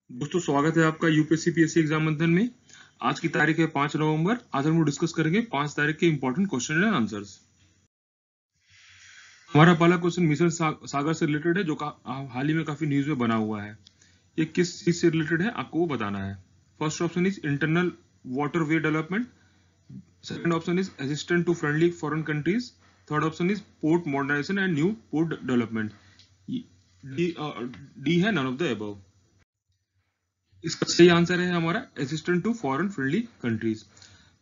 दोस्तों स्वागत है आपका यूपीएससी पीएससी एग्जाम मंथन में। आज की तारीख है 5 नवंबर। आज हम लोग डिस्कस करेंगे 5 तारीख के इंपॉर्टेंट क्वेश्चन एंड आंसर्स। हमारा पहला क्वेश्चन मिशन सागर से रिलेटेड है, जो हाल ही में काफी न्यूज में बना हुआ है। ये किस चीज से रिलेटेड है आपको वो बताना है। First option is internal water way development, second option is assistant to friendly foreign countries, third option is port modernisation and new port development, D है नन ऑफ द अबव। इसका सही आंसर है हमारा assistant to foreign friendly countries.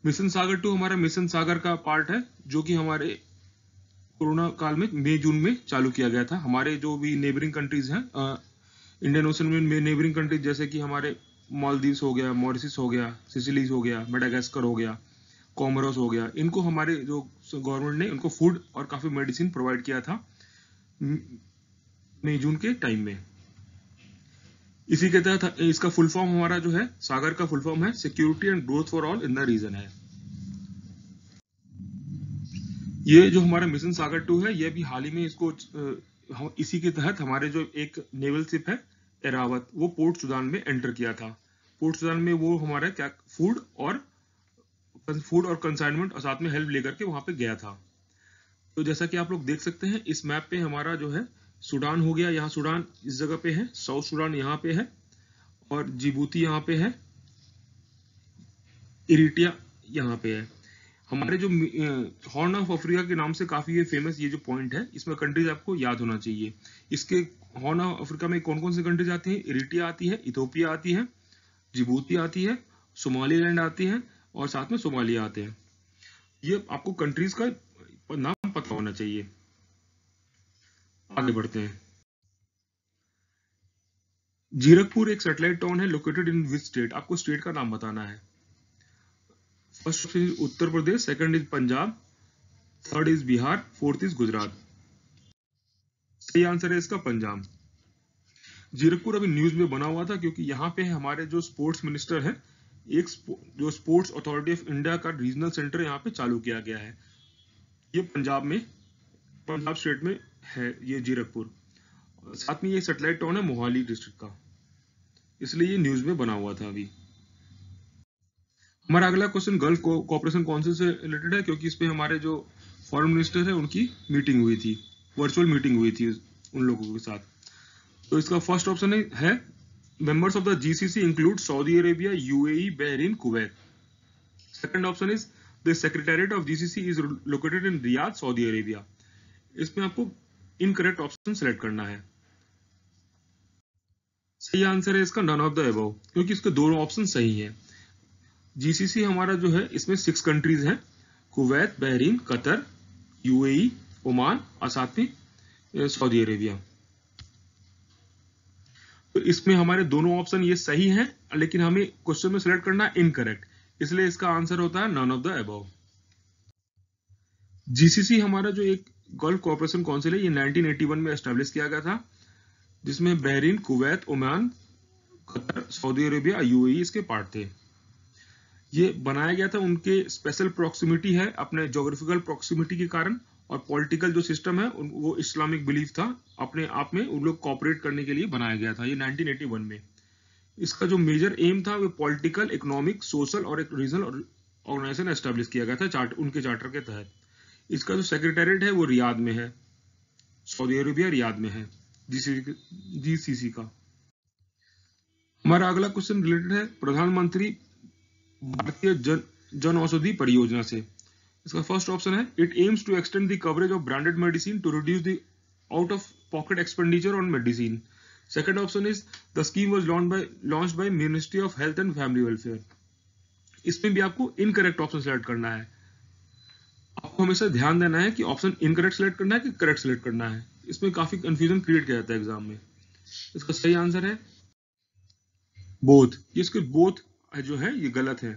Mission Sagar 2 हमारा mission सागर का part है, जो कि हमारे कोरोना काल में मई जून में चालू किया गया था। हमारे जो भी नेबरिंग कंट्रीज हैं इंडियन ओशन में, नेबरिंग कंट्रीज जैसे कि हमारे मालदीव्स हो गया, मॉरिशस हो गया, सिसिलीज हो गया, मेडागास्कर हो गया, कोमोरोस हो गया, इनको हमारे जो गवर्नमेंट ने उनको फूड और काफी मेडिसिन प्रोवाइड किया था मई जून के टाइम में। इसी के तहत इसका फुल फॉर्म हमारा जो है सागर का फुल फॉर्म है security and growth for all in the region है। ये जो हमारा मिशन सागर 2 है, ये भी हाल ही में इसको इसी के तहत हमारे जो एक नेवल शिप है एरावत, वो पोर्ट सुदान में एंटर किया था। पोर्ट सुदान में वो हमारा क्या फूड और कंसाइनमेंट और साथ में हेल्प लेकर के वहां पे गया था। तो जैसा कि आप लोग देख सकते हैं इस मैप पे हमारा जो है सूडान हो गया, यहाँ सूडान इस जगह पे है, साउथ सूडान यहाँ पे है, और जिबूती यहाँ पे है, इरिटिया यहाँ पे है। हमारे जो हॉर्न ऑफ अफ्रीका के नाम से काफी ये फेमस ये जो पॉइंट है, इसमें कंट्रीज आपको याद होना चाहिए। इसके हॉर्न ऑफ अफ्रीका में कौन कौन सी कंट्रीज आती हैं? इरिटिया आती है, इथोपिया आती है, जिबूती आती है, सोमालीलैंड आती है, और साथ में सोमालिया आते हैं। ये आपको कंट्रीज का नाम पता होना चाहिए। आगे बढ़ते हैं। जीरकपुर एक सैटेलाइट टाउन है, लोकेटेड इन विच स्टेट? आपको स्टेट का नाम बताना है। First is Uttar Pradesh, second is Punjab, third is Bihar, fourth is Gujarat. सही आंसर है इसका पंजाब। जीरकपुर अभी न्यूज में बना हुआ था क्योंकि यहाँ पे हमारे जो स्पोर्ट्स मिनिस्टर है, एक जो स्पोर्ट्स अथॉरिटी ऑफ इंडिया का रीजनल सेंटर यहाँ पे चालू किया गया है। ये पंजाब स्टेट में है ये जीरकपुर। साथ में ये सैटेलाइट टाउन है मोहाली डिस्ट्रिक्ट का, इसलिए ये न्यूज में बना हुआ था अभी। हमारा अगला क्वेश्चन गल्फ कोऑपरेशन काउंसिल से रिलेटेड है, क्योंकि इस पे हमारे जो फॉरेन मिनिस्टर है उनकी मीटिंग हुई थी, वर्चुअल मीटिंग हुई थी उन लोगों के साथ। तो इसका फर्स्ट ऑप्शन है members of the GCC include Saudi Arabia, UAE, Bahrain, Kuwait. Second option is the secretariat of GCC is located in Riyadh, Saudi Arabia. इसमें आपको इनकरेक्ट ऑप्शन सेलेक्ट करना है। सही आंसर है इसका नन ऑफ द अबव, क्योंकि इसके दोनों ऑप्शन सही हैं। जीसीसी हमारा जो है इसमें 6 कंट्रीज हैं, Kuwait, Bahrain, Qatar, UAE, Oman और साथ में सऊदी अरेबिया। तो इसमें हमारे दोनों ऑप्शन ये सही हैं, लेकिन हमें क्वेश्चन में सिलेक्ट करना है इनकरेक्ट, इसलिए इसका आंसर होता है none of the above. GCC हमारा जो एक गल्फ कोऑपरेशन काउंसिल है, ये 1981 में एस्टेब्लिश किया गया था, जिसमें Bahrain, Kuwait, Oman, Qatar, Saudi Arabia, UAE इसके पार्ट थे। ये बनाया गया था, उनके स्पेशल प्रॉक्सिमिटी है अपने ज्योग्राफिकल प्रॉक्सिमिटी के कारण, और पॉलिटिकल जो सिस्टम है वो इस्लामिक बिलीफ था, अपने आप में उन लोग कॉपरेट करने के लिए बनाया गया था ये 1981 में। इसका जो मेजर एम था वो पॉलिटिकल, इकोनॉमिक, सोशल और एक रीजनल ऑर्गेनाइजेशन एस्टेब्लिश किया गया था उनके चार्टर के तहत। इसका जो सेक्रेटेरिएट है वो रियाद में है, सऊदी अरेबिया रियाद में है जीसीसी का। हमारा अगला क्वेश्चन रिलेटेड है प्रधानमंत्री भारतीय जन औषधि परियोजना से। इसका फर्स्ट ऑप्शन है it aims to extend the coverage of branded medicine to reduce the out of pocket expenditure on medicine. Second option is the scheme was launched by ministry of health and family welfare. इसमें भी आपको incorrect option select करना है। आपको हमेशा ध्यान देना है कि ऑप्शन इनकरेक्ट सेलेक्ट करना है कि करेक्ट सेलेक्ट करना है। इसमें काफी कंफ्यूजन क्रिएट किया जाता है एग्जाम में। इसका सही आंसर है बोथ। इसके बोथ जो है ये गलत है।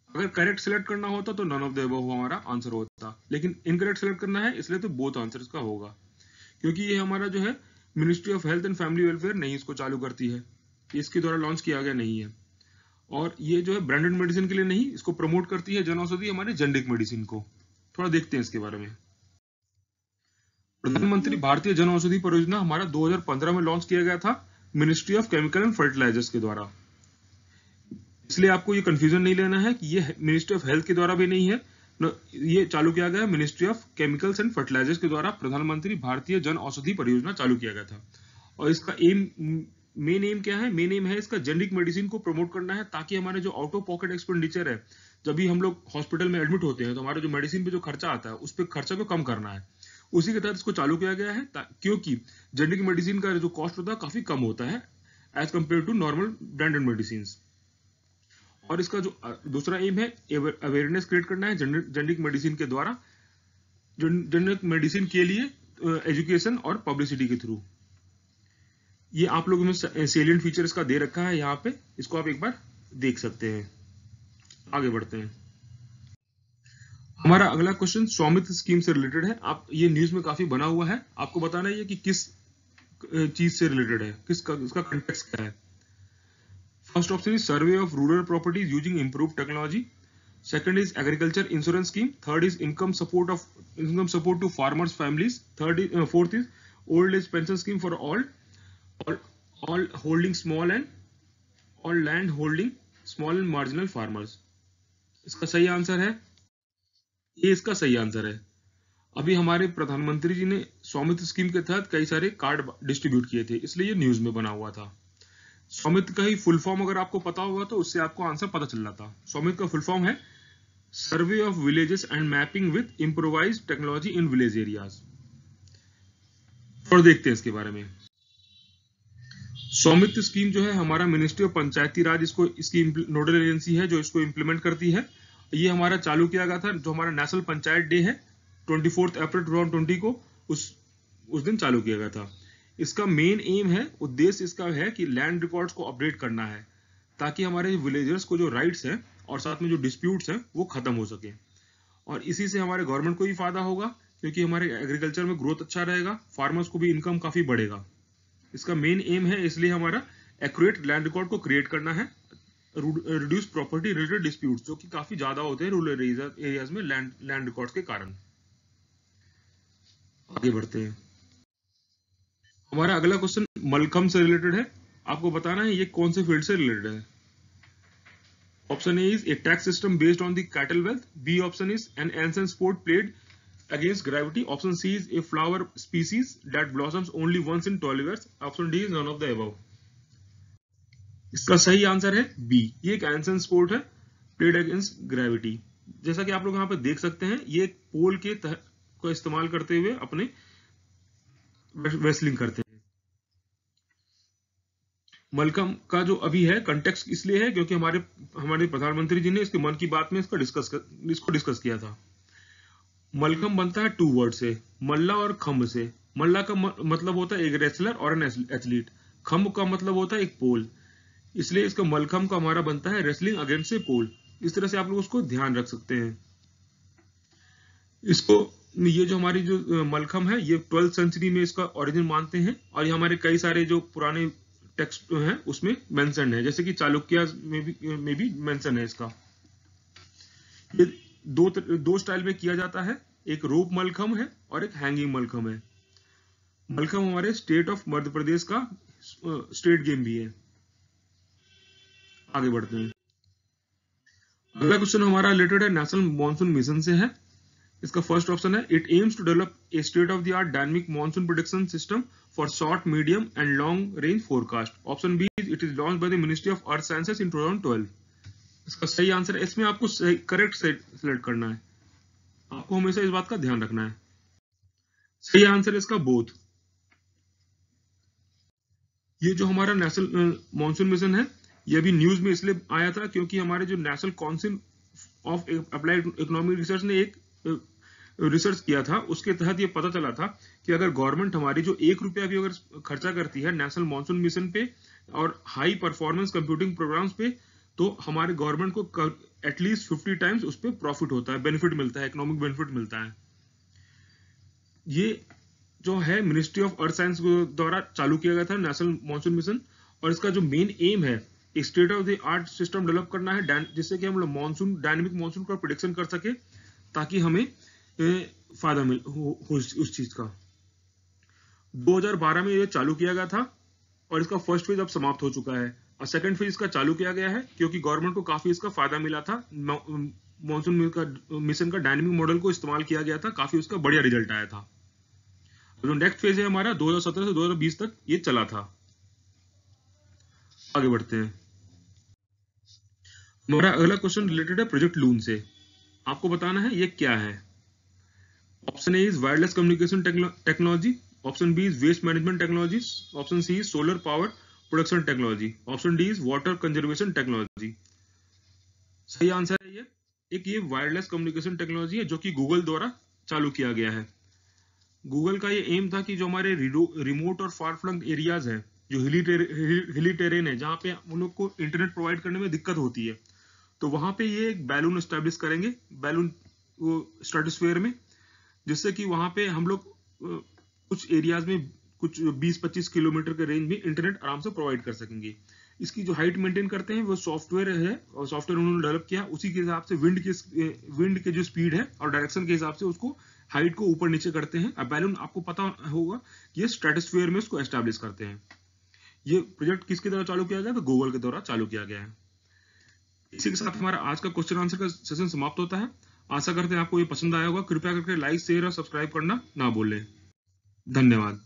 अगर करेक्ट सिलेक्ट करना होता तो नन ऑफ द अबव हमारा आंसर होता, लेकिन इनकरेक्ट सिलेक्ट करना है इसलिए तो बोथ आंसर का होगा, क्योंकि ये हमारा जो है ministry of health and family welfare नहीं इसको चालू करती है, इसके द्वारा लॉन्च किया गया नहीं है। और ये जो है ब्रांडेड मेडिसिन के लिए नहीं, इसको प्रमोट करती है जन औषधि हमारे जेनेरिक मेडिसिन को। थोड़ा देखते हैं इसके बारे में। प्रधानमंत्री भारतीय जन औषधि परियोजना हमारा 2015 में लॉन्च किया गया था, ministry of chemical and fertilizers के द्वारा। इसलिए आपको ये कंफ्यूजन नहीं लेना है कि ये मिनिस्ट्री ऑफ हेल्थ के द्वारा भी नहीं है, ये चालू किया गया ministry of chemicals and fertilizers के द्वारा प्रधानमंत्री भारतीय जन औषधि परियोजना चालू किया गया था। और इसका मेन एम क्या है? मेन एम है इसका जेनरिक मेडिसिन को प्रमोट करना है, ताकि हमारे जो आउट ऑफ पॉकेट एक्सपेंडिचर है, जब भी हम लोग हॉस्पिटल में एडमिट होते हैं तो हमारे जो मेडिसिन पे जो खर्चा आता है उस पर खर्चा को कम करना है। उसी के तहत इसको चालू किया गया है, क्योंकि जेनरिक मेडिसिन का जो कॉस्ट होता है काफी कम होता है as compare to normal branded medicine. और इसका जो दूसरा एम है अवेयरनेस क्रिएट करना है जेनरिक मेडिसिन के द्वारा, जेनरिक मेडिसिन के लिए एजुकेशन और पब्लिसिटी के थ्रू। ये आप लोगों में सेलिएंट फीचर इसका दे रखा है यहाँ पे, इसको आप एक बार देख सकते हैं। आगे बढ़ते हैं। हमारा अगला क्वेश्चन स्वामित्व स्कीम से रिलेटेड है। आप ये न्यूज में काफी बना हुआ है, आपको बताना है कि किस चीज से रिलेटेड है, इसका कंटेक्स्ट क्या है। First option is survey of rural properties using improved technology. Second is agriculture insurance scheme. Third is income support to farmers families. Fourth is old age pension scheme for all holding small and all land holding small and marginal farmers. इसका सही answer है ये, इसका सही answer है। अभी हमारे प्रधानमंत्री जी ने स्वामित्व स्कीम के तहत कई सारे कार्ड डिस्ट्रीब्यूट किए थे, इसलिए ये न्यूज में बना हुआ था। स्वामित्व का ही फुल फॉर्म अगर आपको पता होगा तो उससे आपको आंसर पता चल जाता। स्वामित्व का फुल फॉर्म है survey of villages and mapping with improvised technology in village areas. और देखते हैं इसके बारे में। स्वामित्व स्कीम जो है हमारा मिनिस्ट्री ऑफ पंचायती राज इसकी नोडल एजेंसी है जो इसको इंप्लीमेंट करती है। ये हमारा चालू किया गया था, जो हमारा नेशनल पंचायत डे है 24 अप्रैल 2020 को, उस दिन चालू किया गया था। इसका मेन एम है, उद्देश्य इसका है कि लैंड रिकॉर्ड्स को अपडेट करना है, ताकि हमारे विलेजर्स को जो राइट्स हैं और साथ में जो डिस्प्यूट्स हैं वो खत्म हो सके। और इसी से हमारे गवर्नमेंट को भी फायदा होगा, क्योंकि हमारे एग्रीकल्चर में ग्रोथ अच्छा रहेगा, फार्मर्स को भी इनकम काफी बढ़ेगा। इसका मेन एम है, इसलिए हमारा एक्यूरेट लैंड रिकॉर्ड को क्रिएट करना है, रिड्यूस प्रॉपर्टी रिलेटेड डिस्प्यूट्स जो कि काफी ज्यादा होते हैं रूरल एरियाज में लैंड रिकॉर्ड्स के कारण। आगे बढ़ते हैं। हमारा अगला क्वेश्चन मलखम से रिलेटेड है। आपको बताना है ये कौन से फील्ड से रिलेटेड है। Option A is a tax system based on the cattle wealth. B option is an ancient sport played against gravity. Option C is a flower species that blossoms only once in 12 years। Option D is none of the above. इसका सही answer है B, ये एक ancient sport है played against gravity. जैसा कि आप लोग यहाँ पे देख सकते हैं, ये एक पोल को इस्तेमाल करते हुए अपने रेसलिंग करते हैं। मलखम का जो अभी है कंटेक्स्ट इसलिए है क्योंकि हमारे प्रधानमंत्री जी ने इसके मन की बात में इसको डिस्कस किया था। मलखम बनता है 2 वर्ड से, मल्ला और खम्ब से। मल्ला का मतलब होता है एक रेसलर और एन एथलीट। खम्ब का मतलब होता है एक पोल, इसलिए इसका मलखम का हमारा बनता है रेसलिंग अगेंस्ट ए पोल। इस तरह से आप लोग उसको ध्यान रख सकते हैं। इसको ये जो हमारी जो मलखम है ये 12th सेंचुरी में इसका ओरिजिन मानते हैं, और ये हमारे कई सारे जो पुराने टेक्स्ट हैं उसमें मेंशन है, जैसे कि चालुक्य में भी मेंशन है इसका। ये दो स्टाइल में किया जाता है, एक रोप मलखम है और एक हैंगिंग मलखम है। मलखम हमारे स्टेट ऑफ मध्य प्रदेश का स्टेट गेम भी है। आगे बढ़ते हैं। अगला क्वेश्चन हमारा रिलेटेड है नेशनल मॉनसून मिशन से है। इसका फर्स्ट ऑप्शन है it aims to develop a state of the art dynamic monsoon prediction system for short medium and long range forecast. Option B it is launched by the ministry of earth sciences in 2012। इसका सही answer है, इसमें आपको correct select करना है, आपको हमेशा इस बात का ध्यान रखना है। सही आंसर है इसका बोथ। ये जो हमारा नेशनल मॉनसून मिशन है ये अभी न्यूज में इसलिए आया था क्योंकि हमारे जो national council of applied economic research ने एक रिसर्च किया था, उसके तहत ये पता चला था कि अगर गवर्नमेंट हमारी जो 1 रुपया भी अगर खर्चा करती है नेशनल मॉनसून मिशन पे और हाई परफॉर्मेंस कंप्यूटिंग प्रोग्राम्स पे, तो हमारे गवर्नमेंट को एटलीस्ट 50 टाइम्स उस पर प्रॉफिट होता है, बेनिफिट मिलता है, इकोनॉमिक बेनिफिट मिलता है। ये जो है मिनिस्ट्री ऑफ अर्थ साइंस द्वारा चालू किया गया था नेशनल मॉनसून मिशन, और इसका जो मेन एम है state of the art system develop करना है, जिससे कि हम लोग मॉनसून डायनेमिक मॉनसून का प्रेडिक्शन कर सके, ताकि हमें फायदा मिल हो उस चीज का। 2012 में ये चालू किया गया था और इसका फर्स्ट फेज अब समाप्त हो चुका है और सेकंड फेज इसका चालू किया गया है क्योंकि गवर्नमेंट को काफी इसका फायदा मिला था। मॉनसून मिशन का डायनेमिक मॉडल को इस्तेमाल किया गया था, काफी उसका बढ़िया रिजल्ट आया था। जो नेक्स्ट फेज है हमारा 2017 से 2020 तक ये चला था। आगे बढ़ते हैं। हमारा अगला क्वेश्चन रिलेटेड है प्रोजेक्ट लून से। आपको बताना है ये क्या है। Option A is wireless communication technology, option B is waste management technology, option C is solar power production technology, option D is water conservation technology. सही आंसर है ये एक ये वायरलेस कम्युनिकेशन टेक्नोलॉजी है जो कि गूगल द्वारा चालू किया गया है। गूगल का ये एम था कि जो हमारे रिमोट और फार फ्लंग एरियाज हैं, जो हिली टेरेन है, जहाँ पे उन लोग को इंटरनेट प्रोवाइड करने में दिक्कत होती है, तो वहां पे ये एक बैलून एस्टेब्लिश करेंगे, बैलून स्ट्रेटोस्फेयर में, जिससे कि वहां पे हम लोग कुछ एरियाज में कुछ 20-25 किलोमीटर के रेंज में इंटरनेट आराम से प्रोवाइड कर सकेंगे। इसकी जो हाइट मेंटेन करते हैं वो सॉफ्टवेयर है और सॉफ्टवेयर उन्होंने डेवलप किया, उसी के हिसाब से विंड के जो स्पीड है और डायरेक्शन के हिसाब से उसको हाइट को ऊपर नीचे करते हैं। अब बैलून आपको पता होगा कि ये स्ट्रेटोस्फेयर में उसको एस्टैब्लिश करते हैं। ये प्रोजेक्ट किसके द्वारा चालू किया गया? तो गूगल के द्वारा चालू किया गया है। इसी के साथ हमारा आज का क्वेश्चन आंसर का सेशन समाप्त होता है। आशा करते हैं आपको ये पसंद आया होगा। कृपया करके लाइक, शेयर और सब्सक्राइब करना ना भूलें। धन्यवाद।